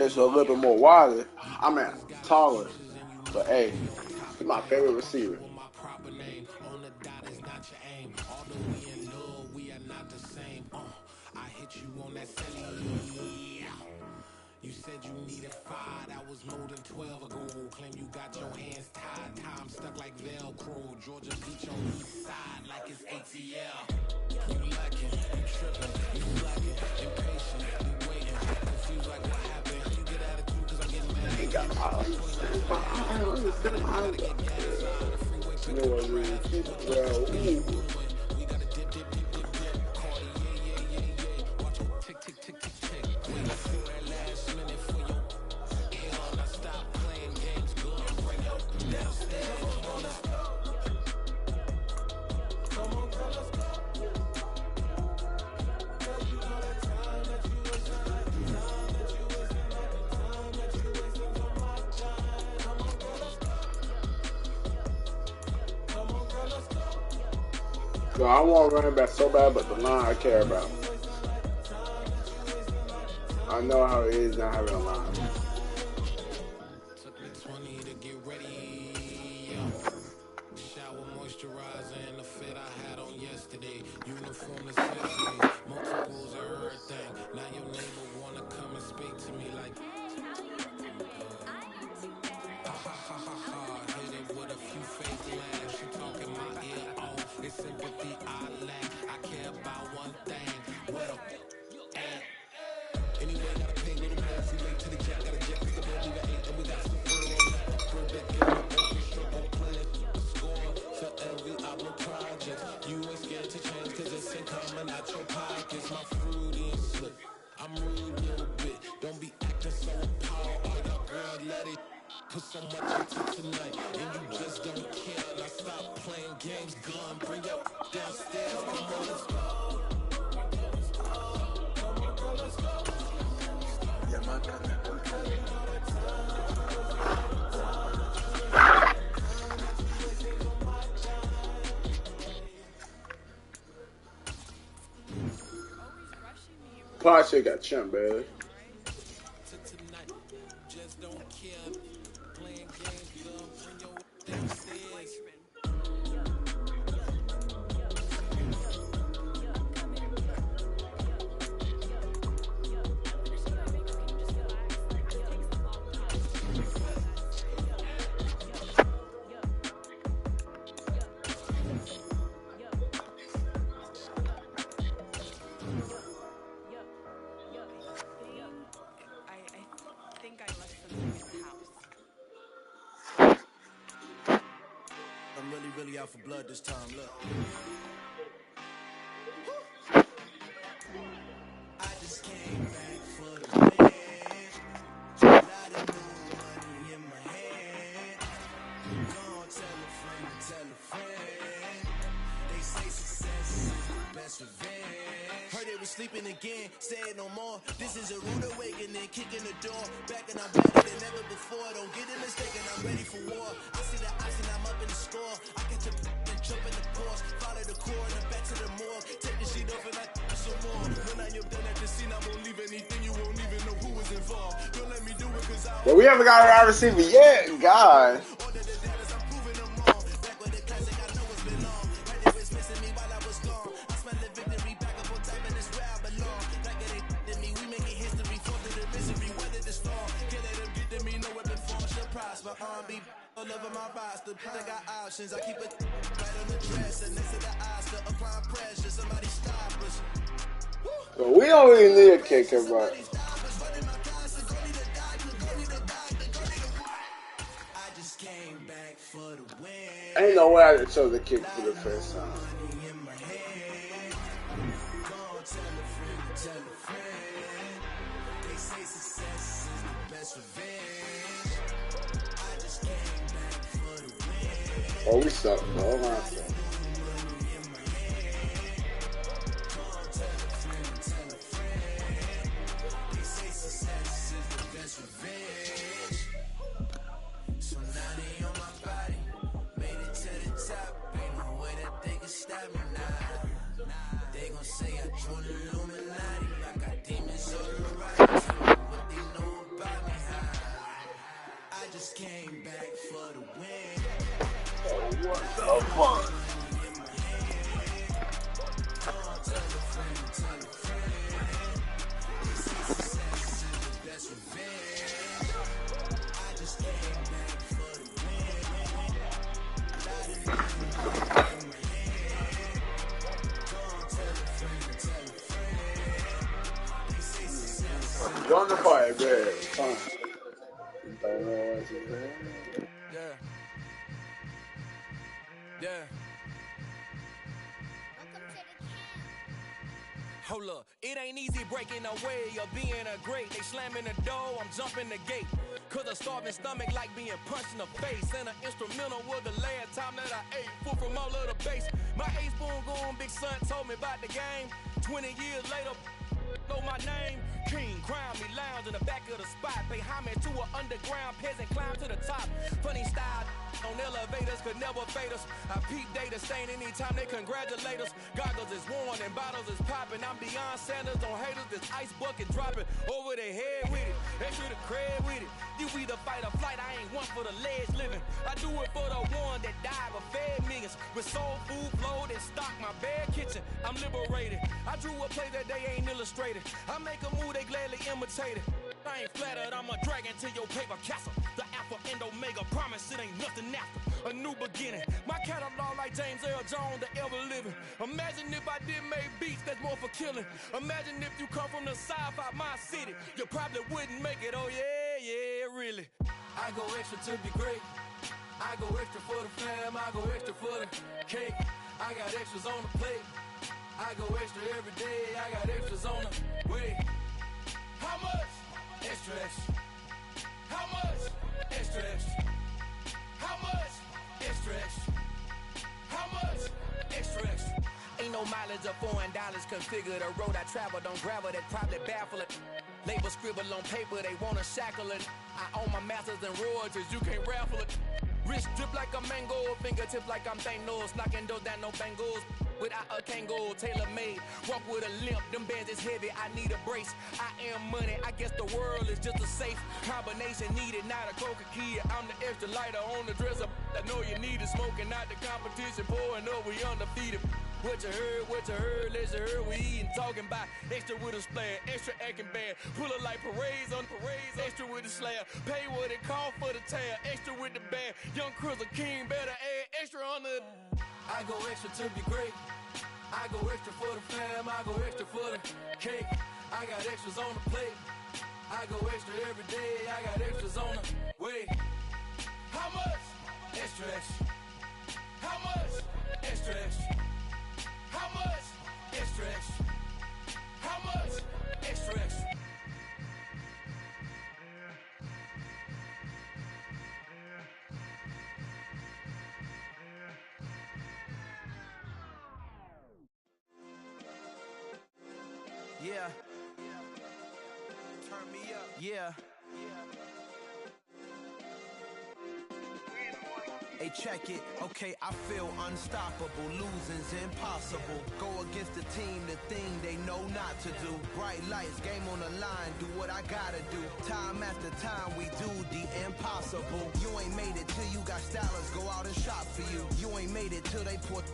It's a little bit more wider. I mean, taller. But hey, he's my favorite receiver. You said you needed 5, that was more than 12 ago. Claim you got your hands tied, time stuck like Velcro. Georgia Beach on east side like it's ATL. You lacking, you tripping, you slacking, impatient, you waiting, confused like what happened. You get attitude cause I'm getting mad. He got my eyes. You know what I mean? We gotta dip, dip, dip, dip, dip. Cardi, yeah. Watch your tick, tick, tick, tick, tick. Wait for that last minute for your now stop playing games, good. Bring your downstairs. Come on, girl, let's go. Girl, you know that time that you wasting, like the time that you wasting, like the time that you wasting on my time. Come on, girl, let's go. Come on, girl, let's go. So I want running back so bad, but the line I care about. I know how it is not having a line. Took me 20 to get ready. Shower moisturizer and the fit I had on yesterday. Uniform necessity, multiples of everything. Now your neighbor wanna come and speak to me like ha ha ha ha ha. Hit it with a few fake laughs. She talking my ear off. It's sympathy I lack. I care about one thing. Well, anyway, gotta pay little more. Free late to the jack, got a jet, cause the boy leave at 8, and we got some fur on that. Bird that get my orchestra, gon' play it. Score for every album project. You ain't scared to change, cause it's ain't coming out your pockets. My fruity and slick. I'm rude a little bit. Don't be acting so appalled. All y'all girls let it put so much into tonight, and you just don't care. Now stop playing games, gun. Bring your downstairs. Come on, let's go. Porsche got chimp, baby. Just don't care. Playing games, gun. Bring your downstairs. I'm really out for blood this time, look. I just came back for the win. A lot of new money in my hand. Gonna tell a friend. They say success is the best revenge. Heard they was sleeping again, say it no more. This is a rude awakening, kicking the door. Back and I'm better than ever before. Don't get it mistaken, I'm ready for war. I see the option, I'm up in the score. I get to and jump in the course. Follow the core and back to the morgue. Take the sheet off and I some more. When I am done at the scene, I won't leave anything. You won't even know who was involved. Don't let me do it cause I But we haven't got a wide receiver yet, God. Over my roster, I got options. I keep it right on the dress and next to the Oscar, applying pressure. Somebody stop us. So we don't really need a kicker, but I just came back for the win. ain't no way I chose the kick for the first time. Tell a friend. They say success is the best revenge. I just came back for the win. Oh, we suck, bro. Oh, They say success is the best revenge. So now they on my body. Made it to the top. Ain't no way that they can stop me now. They gon' say I joined the Illuminati. I got demons all around. Tell me what they know about just came back for the win. What the fuck? In my hand. Come tell a friend, tell a friend. They say success is the best revenge. I just came back for the win. Got a new money in my hand. Come tell a friend, tell a friend. They say success is Join the fire, man. Fine. yeah. Yeah. Hold up, it ain't easy breaking away or being a great. They slamming the door, I'm jumping the gate. Cause a starving stomach like being punched in the face. And an instrumental was the last time that I ate. Full from all of the bass. My ace boom goon big son told me about the game. 20 years later, know my name. King, crown me, lounge in the back of the spot. Pay homage to an underground peasant, climb to the top. Funny style on elevators could never fade us. I peep data stain anytime they congratulate us. Goggles is worn and bottles is popping. I'm beyond Sanders on haters. This ice bucket dropping over their head with it. Extra the cred with it. You either fight or flight. I ain't one for the ledge living. I do it for the one that died but fed millions. With soul food flowed and stock my bare kitchen. I'm liberated. I drew a play that they ain't illustrated. I make a move they gladly imitate it. I ain't flattered, I'm a dragon to your paper castle. The Alpha and Omega, promise it ain't nothing after. A new beginning. My catalog like James Earl Jones, the ever living. Imagine if I did make beats that's more for killing. Imagine if you come from the south out my city. You probably wouldn't make it, oh yeah, really. I go extra to be great. I go extra for the fam, I go extra for the cake. I got extras on the plate. I go extra every day, I got extras on the way. How much? Extra, extra. How much? Extra, extra. How much? Extra, extra. How much? Extra, extra. Ain't no mileage of $4 configure the road I travel. Don't gravel that probably baffle it. Label scribble on paper, they wanna shackle it. I own my masters and royalties, you can't raffle it. Wrist drip like a mango, fingertips like I'm Thanos. Knocking those down, no bangles. Without a Kango, tailor-made. Walk with a limp, them bands is heavy, I need a brace. I am money, I guess the world is just a safe combination needed, not a coca key. I'm the extra lighter on the dresser. I know you need it, smoking out the competition, pouring up, we undefeated. What you heard, let's heard, we eating, talking about extra with a splash, extra acting bad, pull it like parades on parades, extra with the slab, pay what it call for the tab, extra with the band, young Chris a king, better add extra on the. I go extra to be great, I go extra for the fam, I go extra for the cake, I got extras on the plate, I go extra every day, I got extras on the way. How much? Extra, extra. How much? Extra, extra. How much? Extra, extra. How much? Extra, extra. Yeah. Turn me up. Yeah. Hey, check it. Okay, I feel unstoppable. Losing's impossible. Go against the team, the thing they know not to do. Bright lights, game on the line. Do what I gotta do. Time after time, we do the impossible. You ain't made it till you got stylists go out and shop for you. You ain't made it till they put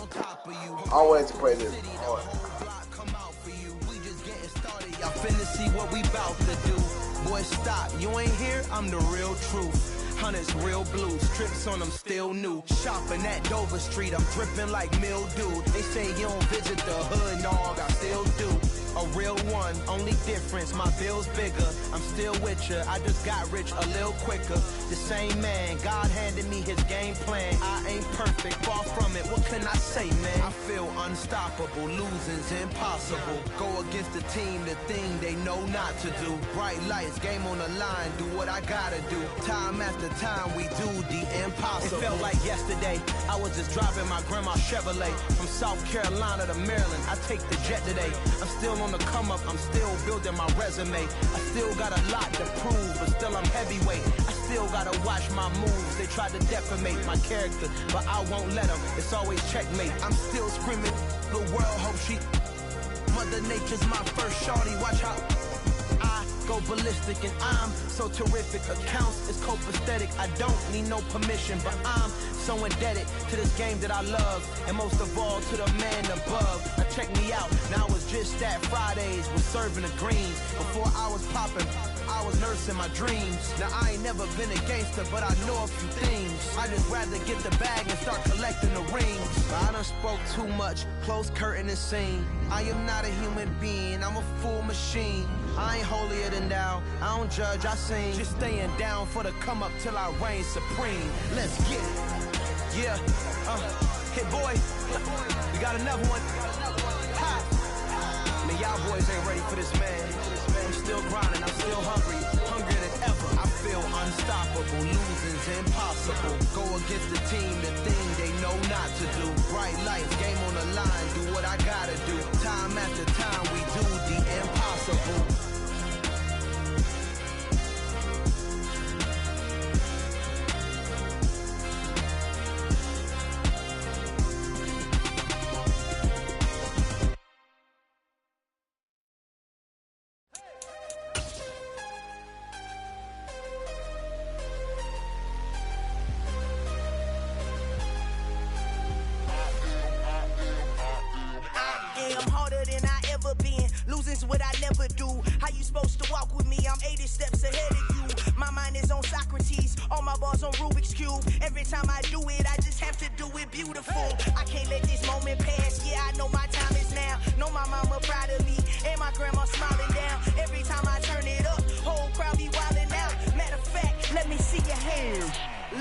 on top of you. Always play this. The whole block come out for you. We just getting started. Y'all finna see what we bout to do. Boy, stop. You ain't here? I'm the real truth. Hunters, real blues, strips on them still new. Shopping at Dover Street, I'm dripping like mildew. They say you don't visit the hood, dog, I still do. A real one, only difference, my bill's bigger. I'm still with ya, I just got rich a little quicker. The same man, God handed me his game plan. I ain't perfect, far from it, what can I say, man? I feel unstoppable, losing's impossible. Go against the team, the thing they know not to do. Bright lights, game on the line, do what I gotta do. Time after time, we do the impossible. It felt like yesterday, I was just driving my grandma's Chevrolet. From South Carolina to Maryland, I take the jet today. I'm still on the come up, I'm still building my resume. I still got a lot to prove, but still I'm heavyweight. I still gotta watch my moves. They try to defamate my character, but I won't let them. It's always checkmate. I'm still screaming, the world hope she. Mother Nature's my first shorty, watch how I go ballistic, and I'm so terrific. Accounts is copacetic. I don't need no permission, but I'm so indebted to this game that I love, and most of all to the man above. Now check me out. Now it was just that Fridays was serving the greens. Before I was popping, I was nursing my dreams. Now I ain't never been a gangster, but I know a few things. I just rather get the bag and start collecting the rings. I done spoke too much, close curtain and scene. I am not a human being, I'm a full machine. I ain't holier than thou, I don't judge, I sing. Just staying down for the come up till I reign supreme. Let's get it. Yeah, hit boy, we got another one. Ha! Man, y'all boys ain't ready for this, man. I'm still grinding, I'm still hungry, hungrier than ever. I feel unstoppable, losing's impossible. Go against the team, the thing they know not to do. Bright lights, game on the line, do what I gotta do. Time after time, we do the impossible. Losing's what I never do. How you supposed to walk with me? I'm 80 steps ahead of you. My mind is on Socrates, all my bars on Rubik's Cube. Every time I do it, I just have to do it beautiful. I can't let this moment pass. Yeah, I know my time is now. Know my mama proud of me, and my grandma smiling down. Every time I turn it up, whole crowd be wildin' out. Matter of fact, let me see your hands.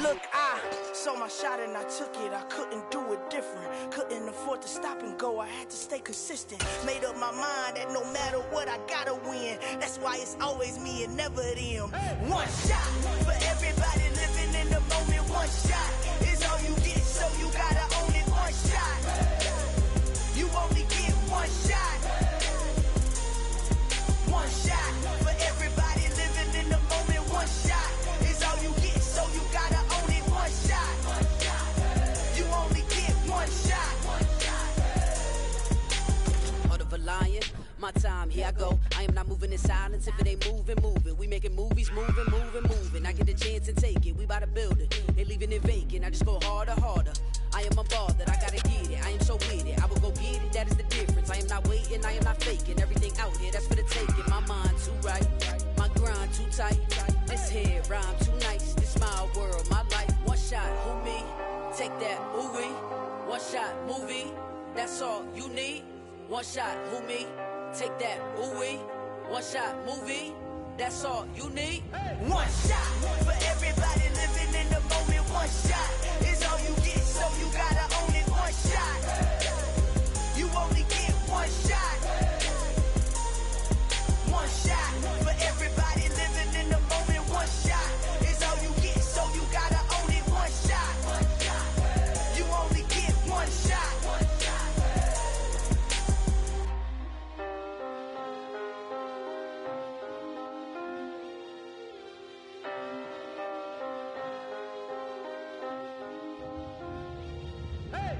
Look, I saw my shot and I took it. I couldn't do it different. Couldn't afford to stop and go. I had to stay consistent. Made up my mind that no matter what, I gotta win. That's why it's always me and never them. One shot for everybody living in the moment. One shot is all you get, so you gotta own it. One shot. You only get one shot. One shot for everybody living in the moment. One shot is all you get, so you gotta own it. One shot. You only get one shot. Heart of a lion, my time, here I go. I am not moving in silence. If it ain't moving, move it. We making movies, moving. I get a chance and take it. We bout to build it. They leaving it vacant. I just go harder. I am a ball that I gotta get it. I am so with it. I will go get it. That is the difference. I am not waiting. I am not faking. Everything out here, that's for the taking. My mind too right. My grind too tight. This here rhyme too nice. This my world, my life. One shot, who me? Take that, ooh wee. One shot, movie. That's all you need. One shot, who me? Take that, ooh wee. One shot, movie. That's all you need. One shot for everybody living in the moment. One shot is all you get, so you gotta own it. One shot. You only get one shot. One shot for everybody living in the moment. One shot is all you get, so you gotta own it. One shot. You only get one shot.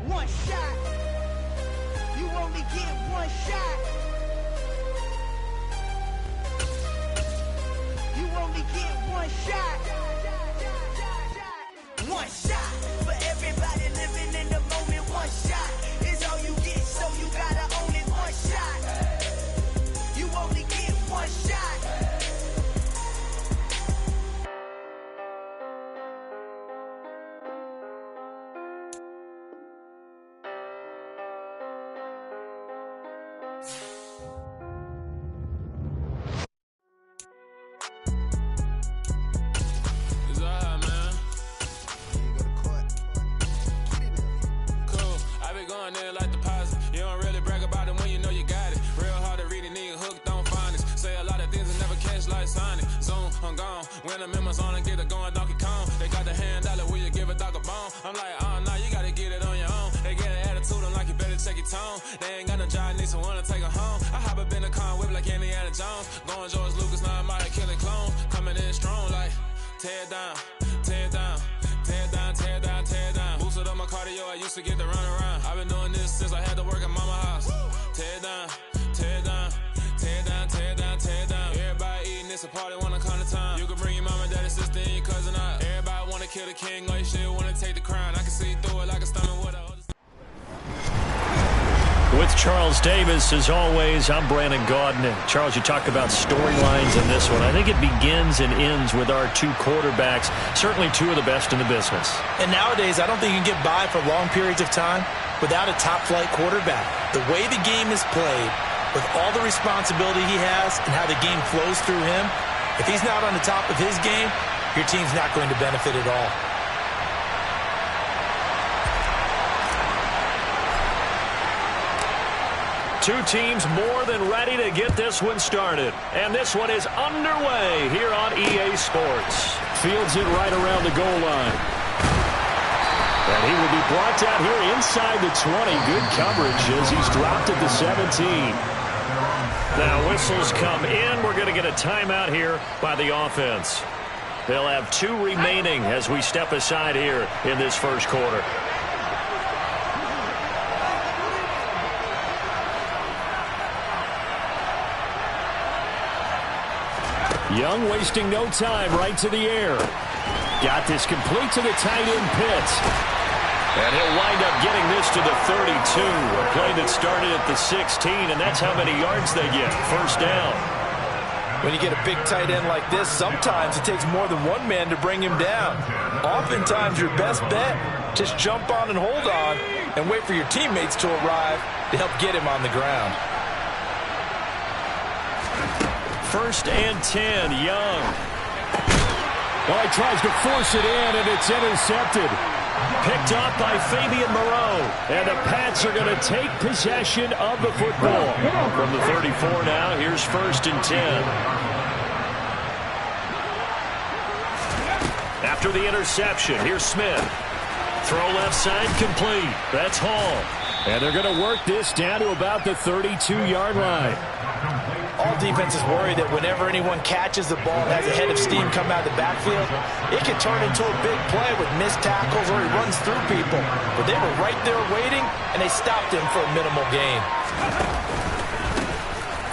One shot. You only get one shot. You only get one shot. One shot for everybody living in the moment. One shot is all you get, so you gotta own it. One shot. You only get one shot. When I'm in my zone and get it going Donkey Kong. They got the hand dollar, will you give a dog a bone? I'm like, oh no, you gotta get it on your own. They get an attitude, I'm like, you better check your tone. They ain't got no job, need someone to take her home. I hop up in a car, whip like Indiana Jones. Going George Lucas, now I'm out here killing clones. Coming in strong like, tear down, tear down, tear down, tear down, tear down. Boosted up my cardio, I used to get to run around. I've been doing this since I had to work at mama house. Tear down, tear down, tear down, tear down, tear down. Everybody eating this party when I come to town. You can bring your mama, daddy, sister, and your cousin out. Everybody wanna kill the king, or you shit wanna take the crown. I can see through it like a stomach with a... With Charles Davis, as always, I'm Brandon Gaudin. Charles, you talk about storylines in this one. I think it begins and ends with our two quarterbacks, certainly two of the best in the business. And nowadays, I don't think you can get by for long periods of time without a top-flight quarterback. The way the game is played, with all the responsibility he has and how the game flows through him, if he's not on the top of his game, your team's not going to benefit at all. Two teams more than ready to get this one started. And this one is underway here on EA Sports. Fields it right around the goal line. And he will be brought down here inside the 20. Good coverage as he's dropped at the 17. Now whistles come in. We're going to get a timeout here by the offense. They'll have two remaining as we step aside here in this first quarter. Young wasting no time, right to the air. Got this complete to the tight end Pitts. And he'll wind up getting this to the 32. A play that started at the 16, and that's how many yards they get. First down. When you get a big tight end like this, sometimes it takes more than one man to bring him down. Oftentimes your best bet, just jump on and hold on and wait for your teammates to arrive to help get him on the ground. First and 10, Young. Well, he tries to force it in, and it's intercepted. Picked off by Fabian Moreau. And the Pats are going to take possession of the football. From the 34 now, here's first and 10. After the interception, here's Smith. Throw left side complete. That's Hall. And they're going to work this down to about the 32-yard line. All defenses worry that whenever anyone catches the ball and has a head of steam come out of the backfield, it can turn into a big play with missed tackles or he runs through people. But they were right there waiting, and they stopped him for a minimal gain.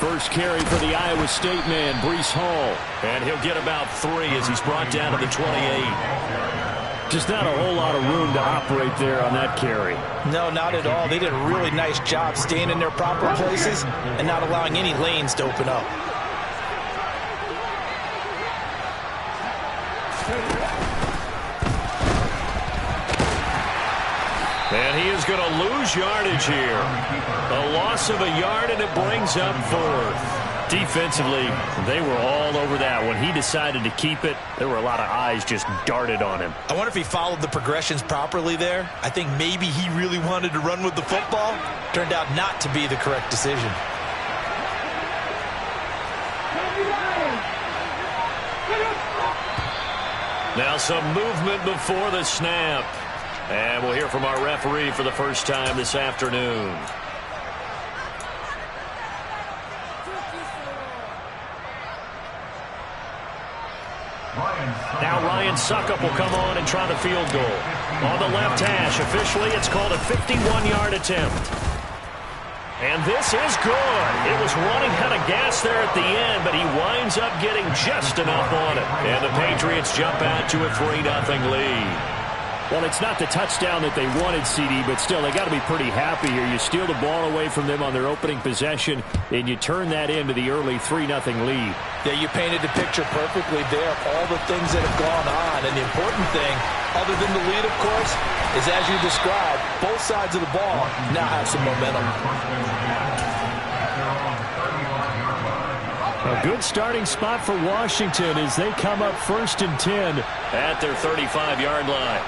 First carry for the Iowa State man, Breece Hall. And he'll get about 3 as he's brought down to the 28. Just not a whole lot of room to operate there on that carry. No, not at all. They did a really nice job staying in their proper places and not allowing any lanes to open up. And he is going to lose yardage here. A loss of a yard, and it brings up 4th. Defensively, they were all over that. When he decided to keep it, there were a lot of eyes just darted on him. I wonder if he followed the progressions properly there. I think maybe he really wanted to run with the football. Turned out not to be the correct decision. Now some movement before the snap. And we'll hear from our referee for the first time this afternoon. Now Ryan Suckup will come on and try the field goal. On the left hash, officially it's called a 51-yard attempt. And this is good. It was running out of gas there at the end, but he winds up getting just enough on it. And the Patriots jump out to a 3-0 lead. Well, it's not the touchdown that they wanted, CD, but still, they got to be pretty happy here. You steal the ball away from them on their opening possession, and you turn that into the early 3-0 lead. Yeah, you painted the picture perfectly there, all the things that have gone on. And the important thing, other than the lead, of course, is as you described, both sides of the ball now have some momentum. A good starting spot for Washington as they come up first and 10 at their 35-yard line.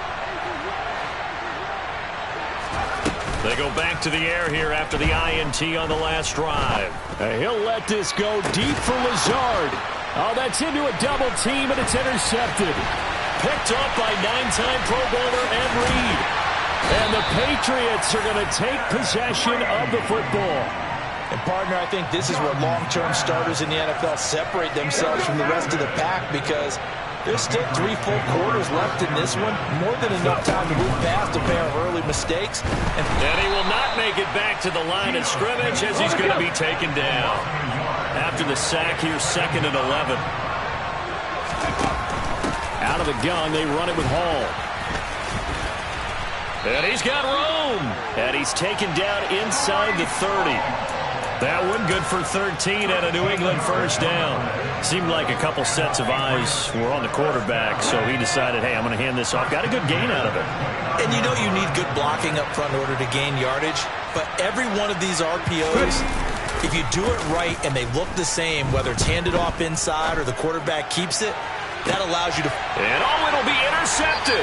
They go back to the air here after the INT on the last drive. He'll let this go deep for Lazard. Oh, that's into a double team, and it's intercepted. Picked off by 9-time Pro Bowler Ed Reed. And the Patriots are going to take possession of the football. And, partner, I think this is where long-term starters in the NFL separate themselves from the rest of the pack, because there's still 3 full quarters left in this one. More than enough time to move past a pair of early mistakes. And he will not make it back to the line of scrimmage as he's going to be taken down. After the sack, here's 2nd and 11. the gun. They run it with Hall. And he's got room. And he's taken down inside the 30. That one good for 13 and a New England first down. Seemed like a couple sets of eyes were on the quarterback, so he decided, hey, I'm going to hand this off. Got a good gain out of it. And you know you need good blocking up front in order to gain yardage, but every one of these RPOs, if you do it right and they look the same, whether it's handed off inside or the quarterback keeps it, that allows you to... And it'll be intercepted.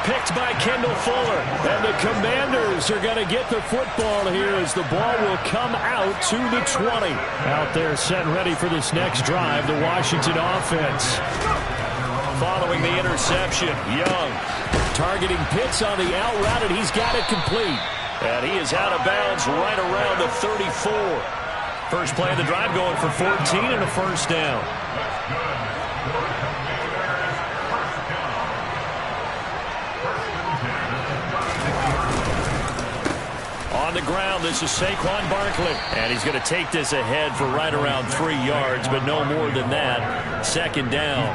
Picked by Kendall Fuller. And the Commanders are going to get the football here as the ball will come out to the 20. Out there set ready for this next drive, the Washington offense. Following the interception, Young targeting Pitts on the out route, and he's got it complete. And he is out of bounds right around the 34. First play of the drive going for 14 and a first down. On the ground, this is Saquon Barkley. And he's going to take this ahead for right around 3 yards, but no more than that. Second down.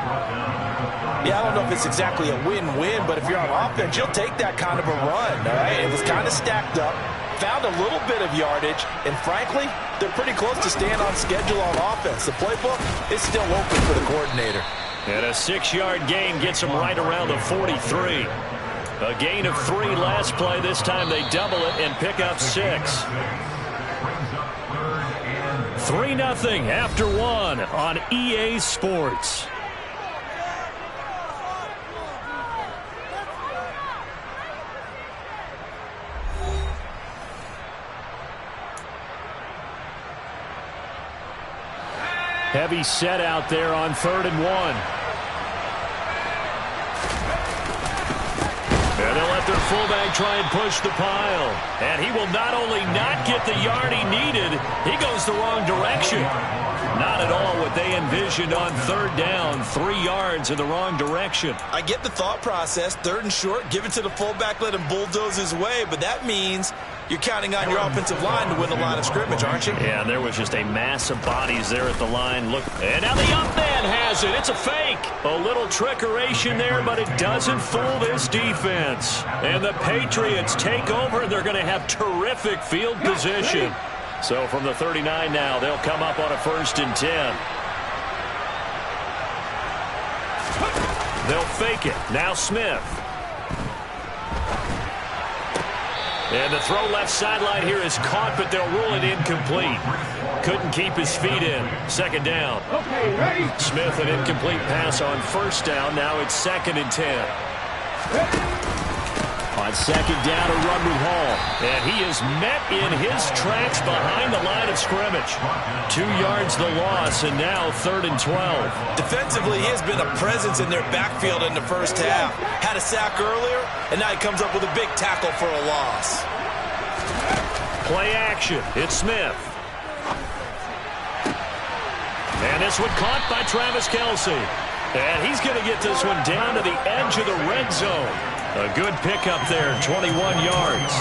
Yeah, I don't know if it's exactly a win-win, but if you're on offense, you'll take that kind of a run, all right? It was kind of stacked up, found a little bit of yardage, and frankly, they're pretty close to staying on schedule on offense. The playbook is still open for the coordinator. And a 6-yard gain gets them right around the 43. A gain of 3 last play. This time they double it and pick up 6. 3-0 after 1 on EA Sports. Heavy set out there on 3rd and 1. And they'll let their fullback try and push the pile. And he will not only not get the yard he needed, he goes the wrong direction. Not at all what they envisioned on 3rd down. 3 yards in the wrong direction. I get the thought process. 3rd and short, give it to the fullback, let him bulldoze his way. But that means you're counting on your offensive line to win the line of scrimmage, aren't you? Yeah, and there was just a mass of bodies there at the line. Look, and now the up man has it. It's a fake. A little trickeration there, but it doesn't fool this defense. And the Patriots take over, and they're going to have terrific field position. So from the 39 now, they'll come up on a 1st and 10. They'll fake it. Now Smith. And the throw left sideline here is caught, but they'll rule it incomplete. Couldn't keep his feet in. 2nd down. Okay, ready? Smith, an incomplete pass on 1st down. Now it's 2nd and 10. On 2nd down, a run with Hall. And he is met in his tracks behind the line of scrimmage. 2 yards the loss, and now 3rd and 12. Defensively, he has been a presence in their backfield in the first half. Had a sack earlier, and now he comes up with a big tackle for a loss. Play action. It's Smith. And this one caught by Travis Kelce. And he's going to get this one down to the edge of the red zone. A good pickup there, 21 yards.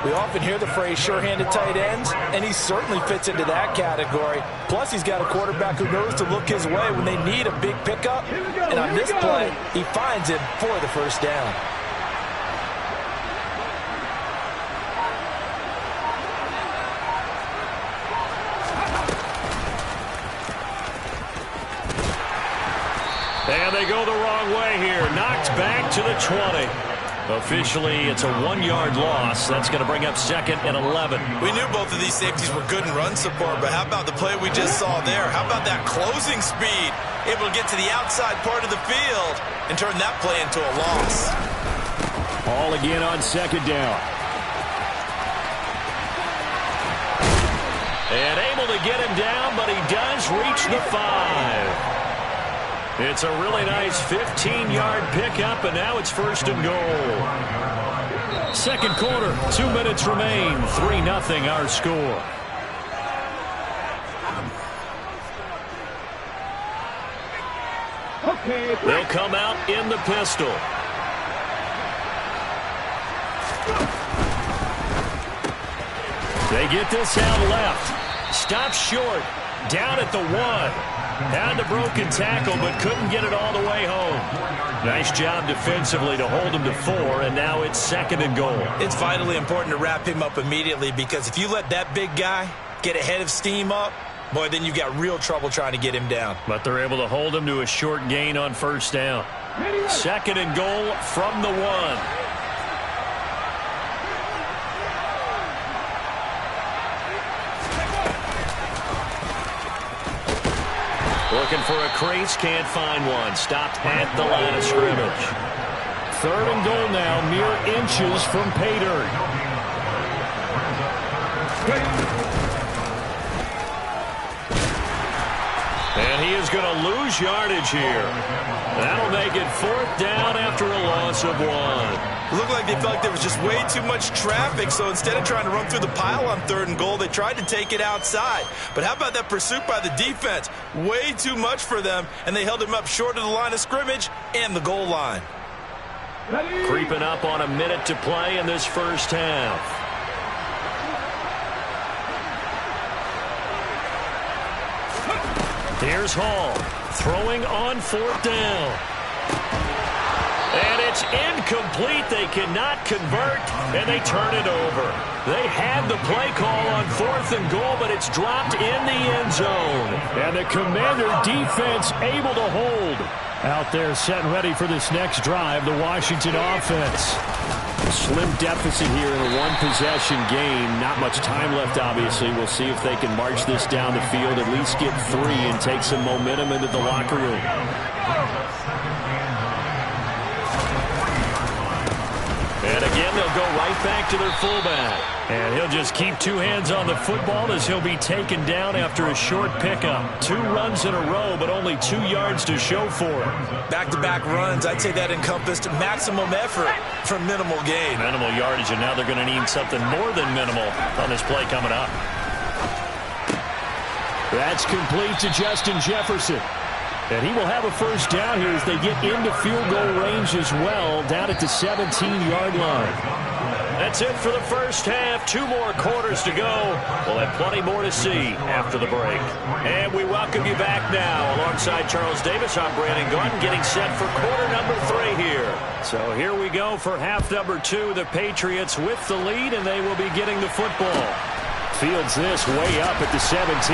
We often hear the phrase sure-handed tight ends, and he certainly fits into that category. Plus, he's got a quarterback who knows to look his way when they need a big pickup. And on this play, he finds it for the 1st down. And they go the wrong way here. Knocked back to the 20. Officially, it's a 1-yard loss. That's going to bring up 2nd and 11. We knew both of these safeties were good in run support, but how about the play we just saw there? How about that closing speed? Able to get to the outside part of the field and turn that play into a loss. Hall again on 2nd down. And able to get him down, but he does reach the 5. It's a really nice 15-yard pickup, and now it's 1st and goal. 2nd quarter, 2 minutes remain. 3-0 our score. Okay. They'll come out in the pistol. They get this out left. Stops short. Down at the 1. Had the broken tackle, but couldn't get it all the way home. Nice job defensively to hold him to 4, and now it's 2nd and goal. It's vitally important to wrap him up immediately, because if you let that big guy get a head of steam up, boy, then you've got real trouble trying to get him down. But they're able to hold him to a short gain on 1st down. 2nd and goal from the 1. Looking for a crease, can't find one. Stopped at the line of scrimmage. 3rd and goal now, mere inches from pay dirt. And he is going to lose yardage here. That'll make it 4th down after a loss of 1. It looked like they felt like there was just way too much traffic, so instead of trying to run through the pile on 3rd and goal, they tried to take it outside. But how about that pursuit by the defense? Way too much for them, and they held him up short of the line of scrimmage and the goal line. Creeping up on a minute to play in this 1st half. Here's Hall, throwing on 4th down. And it's incomplete. They cannot convert, and they turn it over. They had the play call on 4th and goal, but it's dropped in the end zone. And the Commander defense able to hold. Out there set and ready for this next drive, the Washington offense. Slim deficit here in a 1-possession game. Not much time left, obviously. We'll see if they can march this down the field, at least get 3 and take some momentum into the locker room. And again, they'll go right back to their fullback. And he'll just keep 2 hands on the football as he'll be taken down after a short pickup. 2 runs in a row, but only 2 yards to show for it. Back-to-back runs, I'd say that encompassed maximum effort for minimal gain. Minimal yardage, and now they're going to need something more than minimal on this play coming up. That's complete to Justin Jefferson. And he will have a 1st down here as they get into field goal range as well, down at the 17-yard line. That's it for the 1st half. 2 more quarters to go. We'll have plenty more to see after the break. And we welcome you back now. Alongside Charles Davis, I'm Brandon Gordon, getting set for quarter number 3 here. So here we go for half number 2. The Patriots with the lead, and they will be getting the football. Fields this way up at the 17.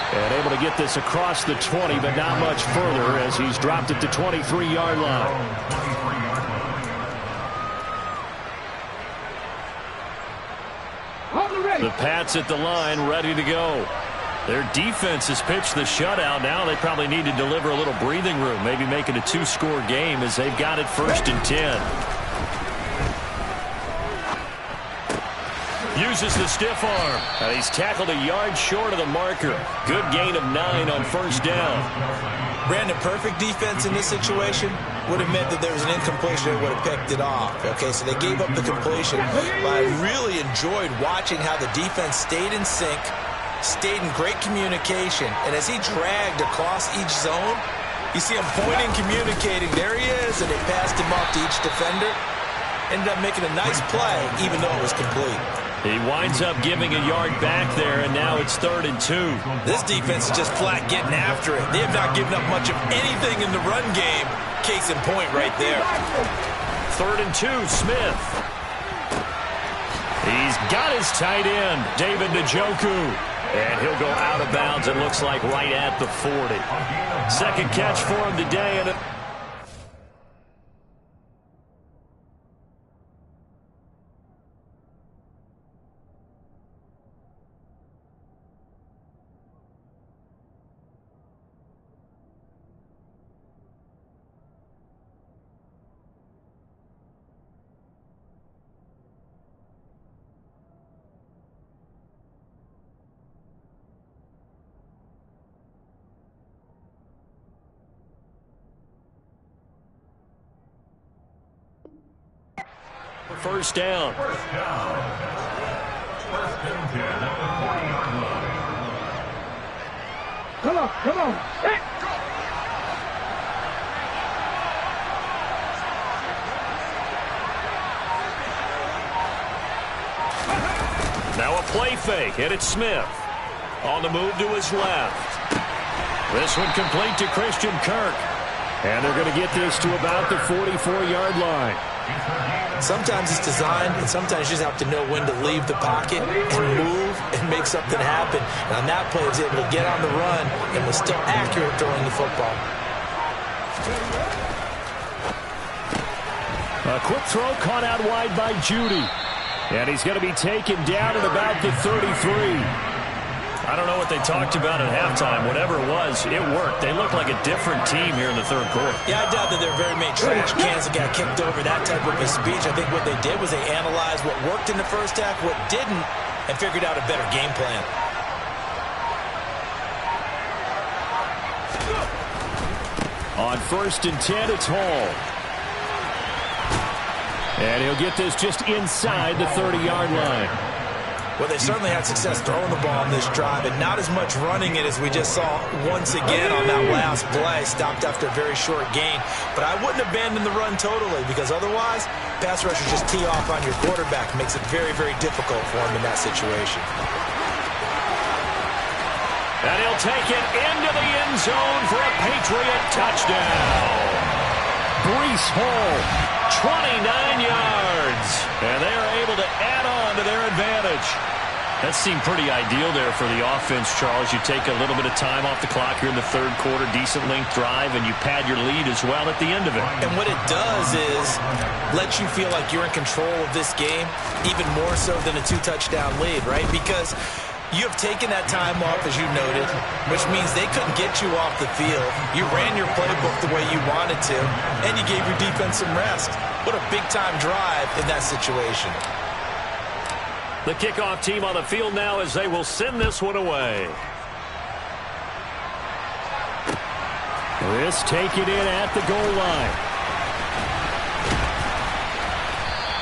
And able to get this across the 20, but not much further as he's dropped at the 23-yard line. The Pats at the line, ready to go. Their defense has pitched the shutout. Now they probably need to deliver a little breathing room, maybe make it a 2-score game as they've got it 1st and 10. Uses the stiff arm. He's tackled a yard short of the marker. Good gain of 9 on 1st down. Brandon, perfect defense in this situation would have meant that there was an incompletion that would have picked it off. Okay, so they gave up the completion. But I really enjoyed watching how the defense stayed in sync, stayed in great communication, and as he dragged across each zone, you see him pointing, communicating. There he is, and they passed him off to each defender. Ended up making a nice play, even though it was complete. He winds up giving a yard back there, and now it's 3rd and 2. This defense is just flat getting after it. They have not given up much of anything in the run game. Case in point right there. 3rd and 2, Smith. He's got his tight end, David Njoku. And he'll go out of bounds, it looks like, right at the 40. 2nd catch for him today, and first down. Come on. Hey. Now a play fake, and it's Smith. On the move to his left. This one complete to Christian Kirk. And they're going to get this to about the 44-yard line. Sometimes it's designed, and sometimes you just have to know when to leave the pocket and move and make something happen. And on that play, he was able to get on the run and was still accurate throwing the football. A quick throw caught out wide by Judy. And he's going to be taken down at about the 33. I don't know what they talked about at halftime. Whatever it was, it worked. They looked like a different team here in the third quarter. Yeah, I doubt that there are very many trash cans that got kicked over, that type of a speech. I think what they did was they analyzed what worked in the first half, what didn't, and figured out a better game plan. On 1st and 10, it's Hall. And he'll get this just inside the 30-yard line. Well, they certainly had success throwing the ball on this drive, and not as much running it as we just saw once again on that last play. Stopped after a very short gain. But I wouldn't abandon the run totally, because otherwise, pass rushers just tee off on your quarterback. Makes it very, very difficult for him in that situation. And he'll take it into the end zone for a Patriot touchdown. Breece Hall, 29 yards. And they are able to add on to their advantage. That seemed pretty ideal there for the offense, Charles. You take a little bit of time off the clock here in the third quarter, decent length drive, and you pad your lead as well at the end of it. And what it does is let you feel like you're in control of this game, even more so than a 2-touchdown lead, right? Because you have taken that time off, as you noted, which means they couldn't get you off the field. You ran your playbook the way you wanted to, and you gave your defense some rest. What a big-time drive in that situation. The kickoff team on the field now as they will send this one away. This taken in at the goal line.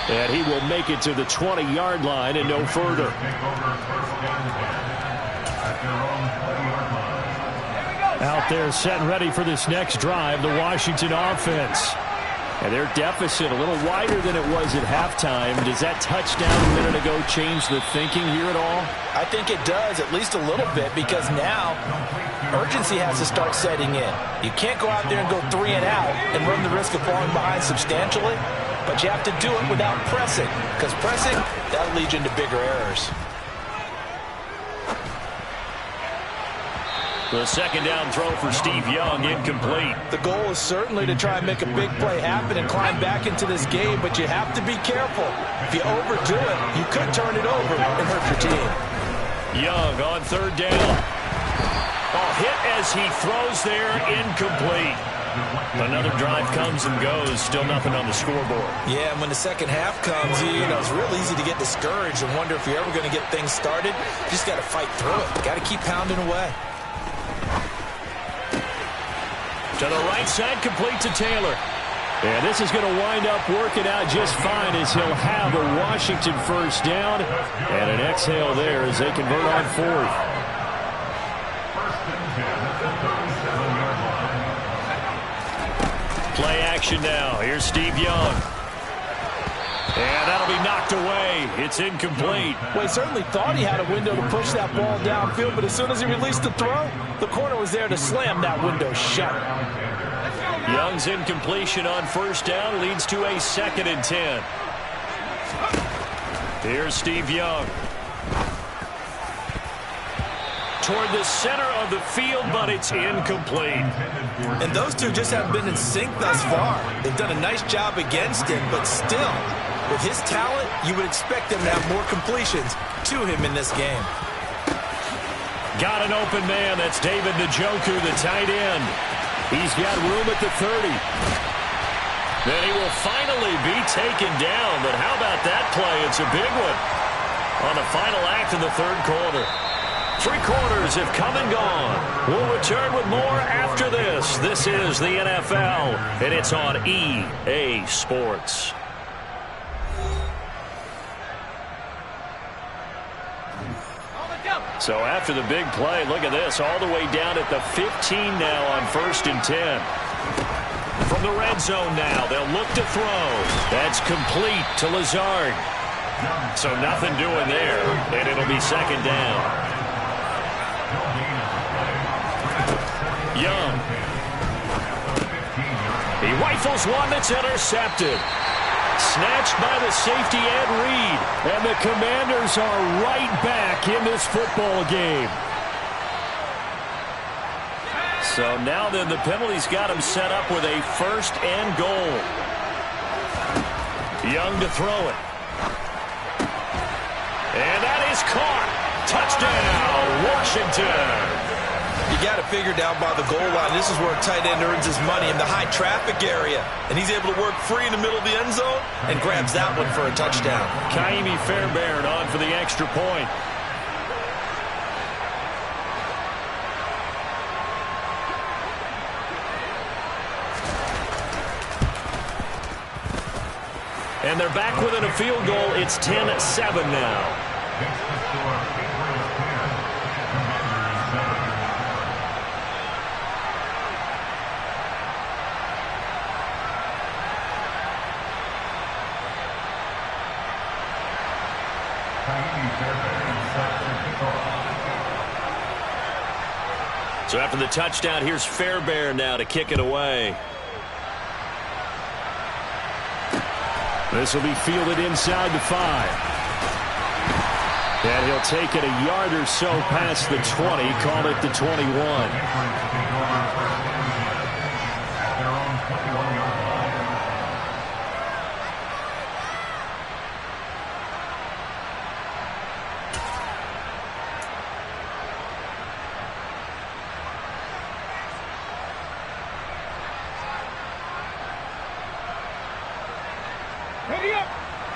And he will make it to the 20-yard line and no further. Out there set and ready for this next drive, the Washington offense. And their deficit a little wider than it was at halftime. Does that touchdown a minute ago change the thinking here at all? I think it does, at least a little bit, because now urgency has to start setting in. You can't go out there and go 3 and out and run the risk of falling behind substantially, but you have to do it without pressing, because pressing, that'll lead you into bigger errors. The second down throw for Steve Young, incomplete. The goal is certainly to try and make a big play happen and climb back into this game, but you have to be careful. If you overdo it, you could turn it over and hurt your team. Young on third down. Oh, hit as he throws there, incomplete. Another drive comes and goes, still nothing on the scoreboard. Yeah, and when the second half comes, it's real easy to get discouraged and wonder if you're ever going to get things started. You just got to fight through it. Got to keep pounding away. To the right side, complete to Taylor. And this is going to wind up working out just fine as he'll have a Washington first down. And an exhale there as they convert on fourth. Play action now. Here's Steve Young. And that'll be knocked away. It's incomplete. Well, he certainly thought he had a window to push that ball downfield, but as soon as he released the throw, the corner was there to slam that window shut. Young's incompletion on first down leads to a 2nd and 10. Here's Steve Young. Toward the center of the field, but it's incomplete. And those two just haven't been in sync thus far. They've done a nice job against him, but still, with his talent, you would expect him to have more completions to him in this game. Got an open man. That's David Njoku, the tight end. He's got room at the 30. Then he will finally be taken down. But how about that play? It's a big one on the final act of the third quarter. 3 quarters have come and gone. We'll return with more after this. This is the NFL, and it's on EA Sports. So after the big play, look at this, all the way down at the 15 now on 1st and 10. From the red zone now, they'll look to throw. That's complete to Lazard. So nothing doing there, and it'll be 2nd down. Young. He rifles one that's intercepted. Snatched by the safety Ed Reed. And the Commanders are right back in this football game. So now then the penalty's got him set up with a 1st and goal. Young to throw it. And that is caught. Touchdown, Washington. You got to figure down by the goal line. This is where a tight end earns his money in the high traffic area. And he's able to work free in the middle of the end zone and grabs that one for a touchdown. Kaimi Fairbairn on for the extra point. And they're back within a field goal. It's 10-7 now. So after the touchdown, here's Fairbairn now to kick it away. This will be fielded inside the 5. And he'll take it a yard or so past the 20, call it the 21.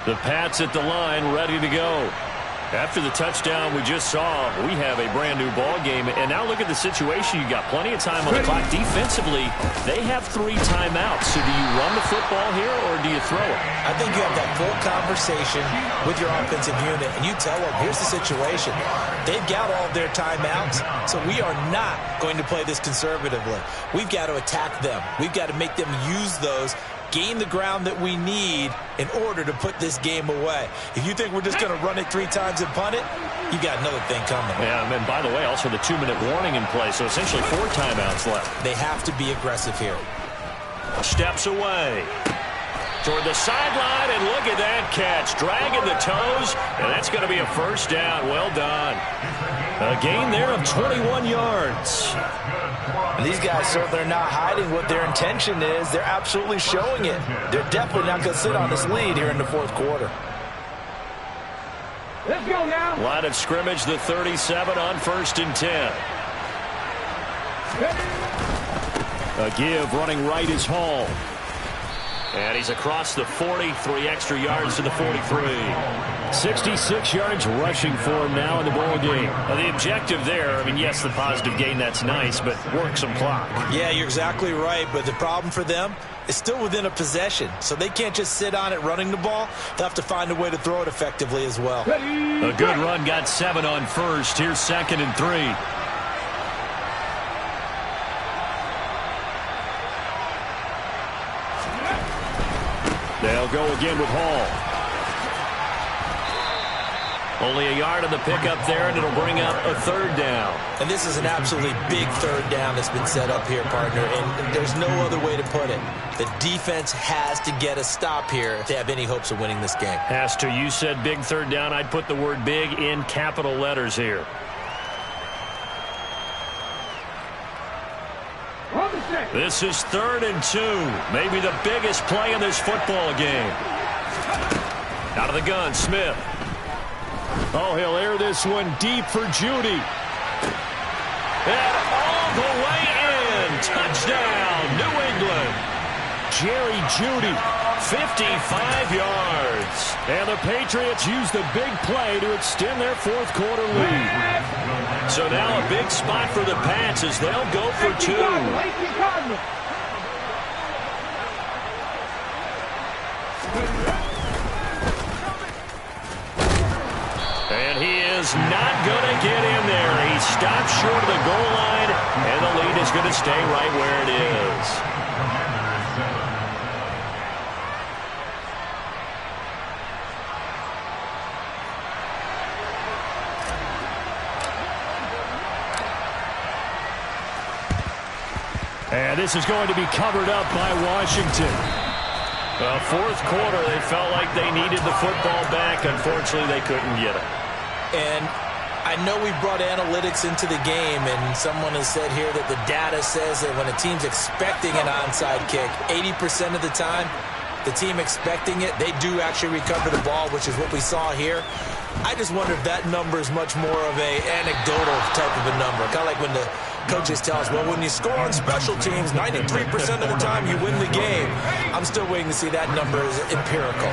The Pats at the line, ready to go. After the touchdown we just saw, we have a brand new ball game. And now look at the situation. You got plenty of time on the clock. Defensively, they have 3 timeouts. So do you run the football here or do you throw it? I think you have that full conversation with your offensive unit, and you tell them, here's the situation. They've got all of their timeouts, so we are not going to play this conservatively. We've got to attack them. We've got to make them use those, gain the ground that we need in order to put this game away. If you think we're just going to run it 3 times and punt it, you got another thing coming. Yeah, and by the way, also the 2-minute warning in play, so essentially 4 timeouts left. They have to be aggressive here. Steps away toward the sideline, and look at that catch. Dragging the toes, and that's going to be a 1st down. Well done. A gain there of 21 yards. And these guys certainly are not hiding what their intention is. They're absolutely showing it. They're definitely not going to sit on this lead here in the 4th quarter. Let's go now. Line of scrimmage, the 37 on 1st and 10. A give running right is Hall. And he's across the 40, 3 extra yards to the 43. 66 yards rushing for him now in the ball game. The objective there, I mean, yes, the positive gain, that's nice, but work some clock. Yeah, you're exactly right, but the problem for them is still within a possession, so they can't just sit on it running the ball. They'll have to find a way to throw it effectively as well. A good run, got 7 on 1st. Here's 2nd and 3. They'll go again with Hall. Only a yard on the pickup there, and it'll bring up a 3rd down. And this is an absolutely big 3rd down that's been set up here, partner, and there's no other way to put it. The defense has to get a stop here to have any hopes of winning this game. Has to. You said big 3rd down. I'd put the word big in capital letters here. This is 3rd and 2. Maybe the biggest play in this football game. Out of the gun, Smith. Oh, he'll air this one deep for Judy. And all the way in. Touchdown, New England. Jerry Judy, 55 yards. And the Patriots use the big play to extend their 4th quarter lead. So now a big spot for the Pats as they'll go for 2. And he is not going to get in there. He stops short of the goal line, and the lead is going to stay right where it is. And this is going to be covered up by Washington. Fourth quarter, they felt like they needed the football back. Unfortunately, they couldn't get it. And I know we brought analytics into the game, and someone has said here that the data says that when a team's expecting an onside kick, 80% of the time, the team expecting it, they do actually recover the ball, which is what we saw here. I just wonder if that number is much more of a anecdotal type of a number. Kind of like when the coaches tell us, well, when you score on special teams, 93% of the time you win the game. I'm still waiting to see that number is empirical.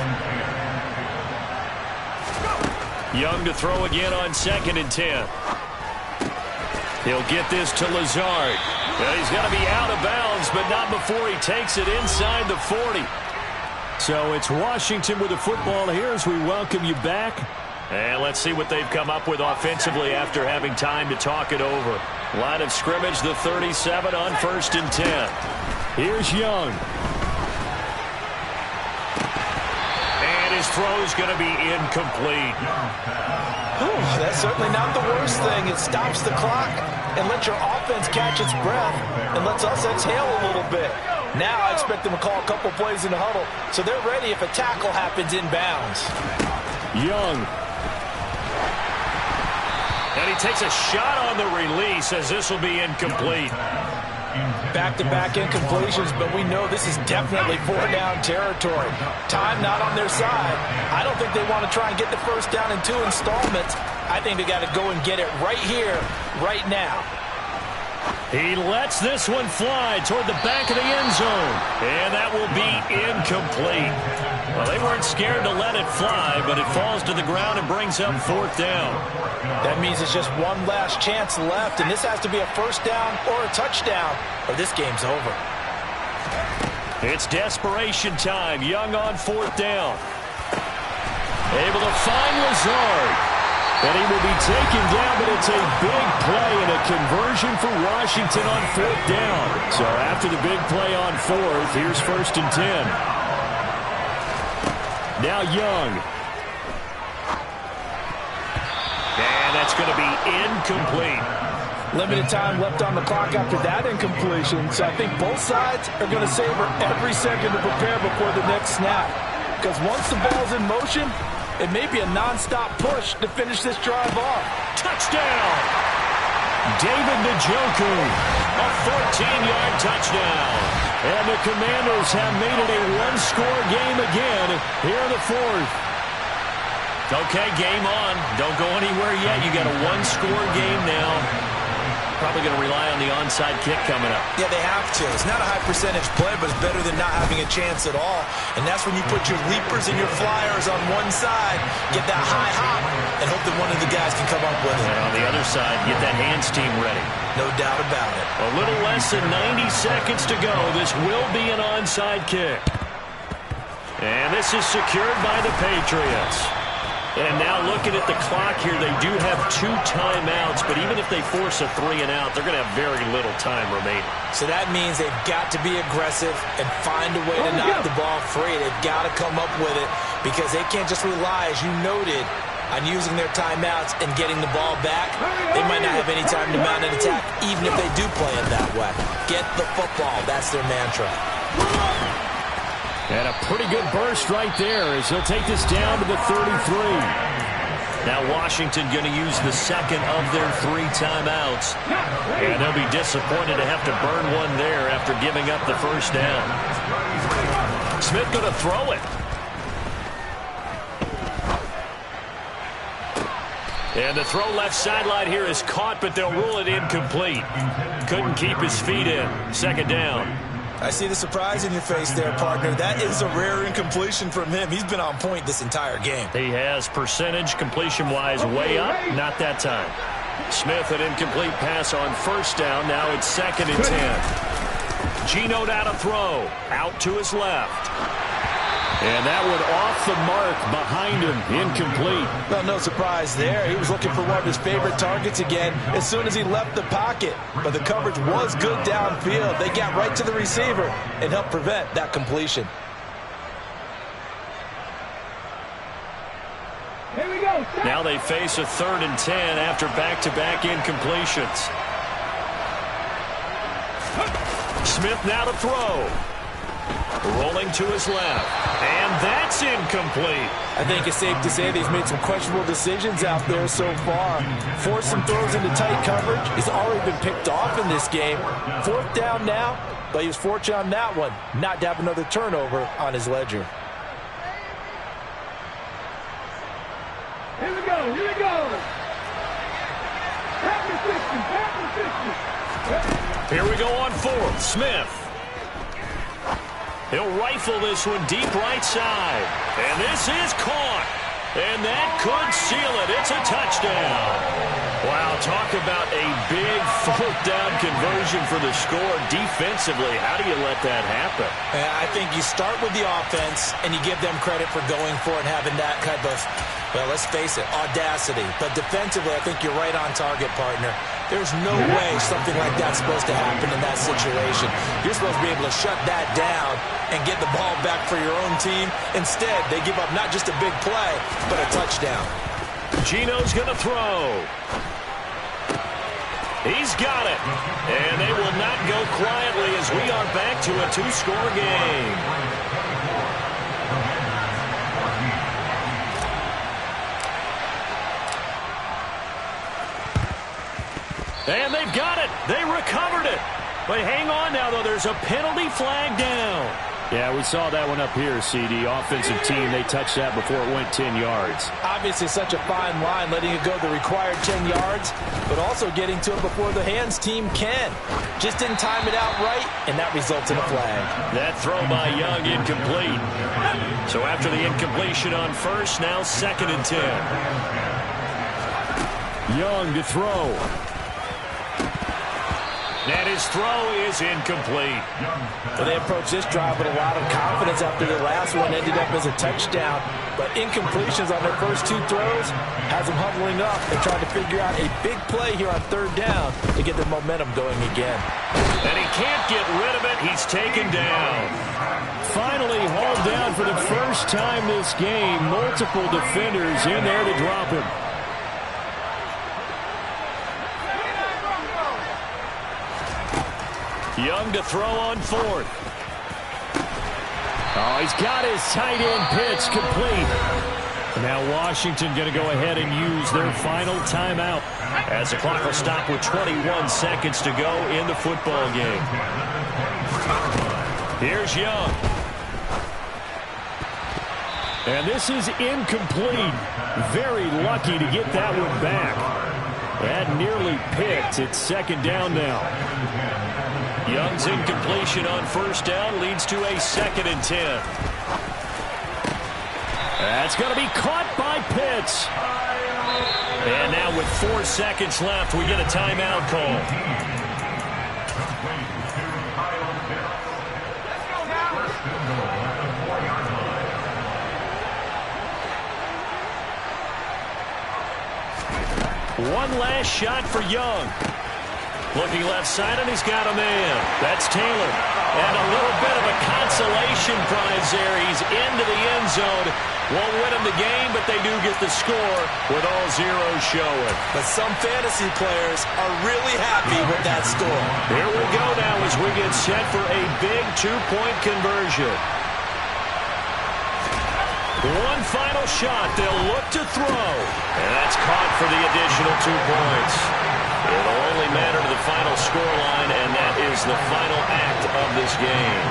Young to throw again on 2nd and 10. He'll get this to Lazard. He's going to be out of bounds, but not before he takes it inside the 40. So it's Washington with the football here as we welcome you back. And let's see what they've come up with offensively after having time to talk it over. Line of scrimmage, the 37 on 1st and 10. Here's Young. And his throw's going to be incomplete. That's certainly not the worst thing. It stops the clock and lets your offense catch its breath and lets us exhale a little bit. Now I expect them to call a couple plays in the huddle so they're ready if a tackle happens inbounds. Young. And he takes a shot on the release as this will be incomplete. Back-to-back incompletions, but we know this is definitely 4-down territory. Time not on their side. I don't think they want to try and get the first down in 2 installments. I think they got to go and get it right here, right now. He lets this one fly toward the back of the end zone. And that will be incomplete. Well, they weren't scared to let it fly, but it falls to the ground and brings up 4th down. That means it's just one last chance left, and this has to be a first down or a touchdown, or this game's over. It's desperation time. Young on 4th down. Able to find Lazard. And he will be taken down, but it's a big play and a conversion for Washington on 4th down. So after the big play on 4th, here's 1st and 10. Now Young. And that's going to be incomplete. Limited time left on the clock after that incompletion, so I think both sides are going to savor every second to prepare before the next snap. Because once the ball's in motion, it may be a non-stop push to finish this drive off. Touchdown! David Njoku, a 14-yard touchdown. And the Commanders have made it a one-score game again here in the 4th. Okay, game on. Don't go anywhere yet. You got a one-score game now. Probably going to rely on the onside kick coming up. Yeah, they have to. It's not a high percentage play, but it's better than not having a chance at all. And that's when you put your leapers and your flyers on one side, get that high hop, and hope that one of the guys can come up with it. And on the other side, get that hands team ready. No doubt about it. A little less than 90 seconds to go. This will be an onside kick. And this is secured by the Patriots. And now looking at the clock here, they do have 2 timeouts, but even if they force a 3 and out, they're going to have very little time remaining. So that means they've got to be aggressive and find a way to knock the ball free. They've got to come up with it because they can't just rely, as you noted, on using their timeouts and getting the ball back. They might not have any time to mount an attack, even if they do play it that way. Get the football. That's their mantra. And a pretty good burst right there as he'll take this down to the 33. Now Washington going to use the second of their 3 timeouts. And they'll be disappointed to have to burn one there after giving up the first down. Smith going to throw it. And the throw left sideline here is caught, but they'll rule it incomplete. Couldn't keep his feet in. 2nd down. I see the surprise in your face there, partner. That is a rare incompletion from him. He's been on point this entire game. He has percentage completion-wise way up. Not that time. Smith an incomplete pass on 1st down. Now it's 2nd and 10. Geno out to throw. Out to his left. And that one off the mark behind him. Incomplete. Well, no surprise there. He was looking for one of his favorite targets again as soon as he left the pocket. But the coverage was good downfield. They got right to the receiver and helped prevent that completion. Here we go. Now they face a 3rd and 10 after back-to-back incompletions. Smith now to throw. Rolling to his left. And that's incomplete. I think it's safe to say that he's made some questionable decisions out there so far. Forced some throws into tight coverage. He's already been picked off in this game. 4th down now, but he was fortunate on that one not to have another turnover on his ledger. Here we go, here we go. Pass the 60, pass the 60. Here we go on 4th. Smith. He'll rifle this one deep right side. And this is caught. And that could seal it. It's a touchdown. Wow, talk about a big 4th down conversion for the score defensively. How do you let that happen? I think you start with the offense, and you give them credit for going for it and having that type of, well, let's face it, audacity. But defensively, I think you're right on target, partner. There's no way something like that's supposed to happen in that situation. You're supposed to be able to shut that down and get the ball back for your own team. Instead, they give up not just a big play, but a touchdown. Gino's going to throw. He's got it. And they will not go quietly as we are back to a 2-score game. And they've got it. They recovered it. But hang on now, though. There's a penalty flag down. Yeah, we saw that one up here, CD. Offensive team, they touched that before it went 10 yards. Obviously such a fine line, letting it go the required 10 yards, but also getting to it before the hands team can. Just didn't time it out right, and that results in a flag. That throw by Young incomplete. So after the incompletion on 1st, now 2nd and 10. Young to throw. And his throw is incomplete. Well, they approached this drive with a lot of confidence after the last one ended up as a touchdown. But incompletions on their first 2 throws has them huddling up and trying to figure out a big play here on 3rd down to get their momentum going again. And he can't get rid of it. He's taken down. Finally hauled down for the first time this game. Multiple defenders in there to drop him. Young to throw on 4th. Oh, he's got his tight end pitch complete. Now Washington going to go ahead and use their final timeout. As the clock will stop with 21 seconds to go in the football game. Here's Young. And this is incomplete. Very lucky to get that one back. That nearly picked. It's 2nd down now. Young's incompletion on 1st down leads to a 2nd and 10. That's going to be caught by Pitts. And now with 4 seconds left, we get a timeout call. One last shot for Young. Looking left side, and he's got a man. That's Taylor. And a little bit of a consolation prize there. He's into the end zone. Won't win him the game, but they do get the score with all zeros showing. But some fantasy players are really happy with that score. Here we go now as we get set for a big 2-point conversion. One final shot. They'll look to throw. And that's caught for the additional 2 points. It'll only matter to the final scoreline, and that is the final act of this game.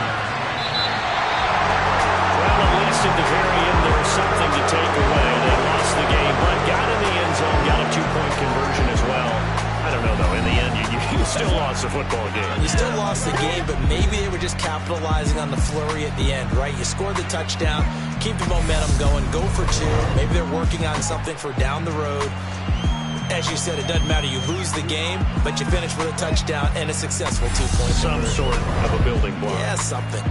Well, at least at the very end, there's something to take away. They lost the game, but got in the end zone, got a 2-point conversion as well. I don't know, though. In the end, you still lost the football game. You still lost the game, but maybe they were just capitalizing on the flurry at the end, right? You scored the touchdown, keep the momentum going, go for 2. Maybe they're working on something for down the road. As you said, it doesn't matter. You lose the game, but you finish with a touchdown and a successful 2-point Some conversion. sort of a building block. Yeah, something.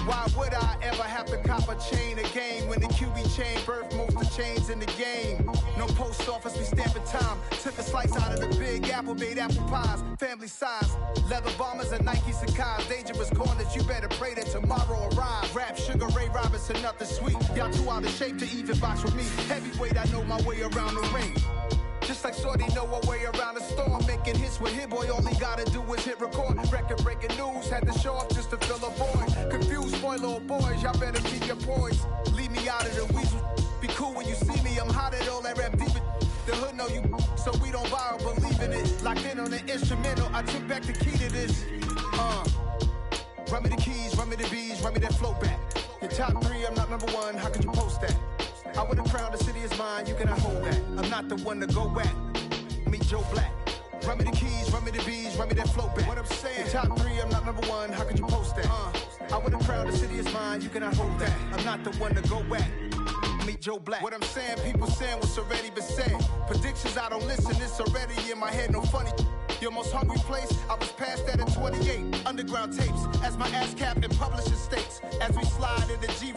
Why would I ever have to cop a chain a game when the QB Louis chain, birth most of chains in the game. No post office, we stamping time. Took a slice out of the big apple, made apple pies. Family size, leather bombers and Nike Sacai's. Dangerous corners, you better pray that tomorrow arrives. Rap, Sugar Ray Robinson, nothing sweet. Y'all too out of shape to even box with me. Heavyweight, I know my way around the ring. Just like Shorty know her way around the storm. Making hits with Hit Boy, all he gotta do is hit record. Record breaking news, had to show off just to fill a void. Confused boy, little boys, y'all better keep your poise. Leave me out of the weasel. Be cool when you see me, I'm hot at all that rap deep. The hood know you, so we don't borrow, believe in it. Locked in on the instrumental, I took back the key to this. Run me the keys, run me the bees, run me that flow back. Your top 3, I'm not number 1, how could you post that? I would have crowned the city is mine, you cannot hold that. I'm not the one to go at. Meet Joe Black. Run me the keys, run me the bees, run me that flow back. What I'm saying, your top 3, I'm not number 1, how could you post that? I would have crowned the city is mine, you cannot hold that. I'm not the one to go at. Meet Joe Black. What I'm saying, people saying what's already been said. Predictions, I don't listen, it's already in my head, no funny. Your most hungry place, I was past that at 28. Underground tapes, as my ass cap in publishing states. As we slide in the G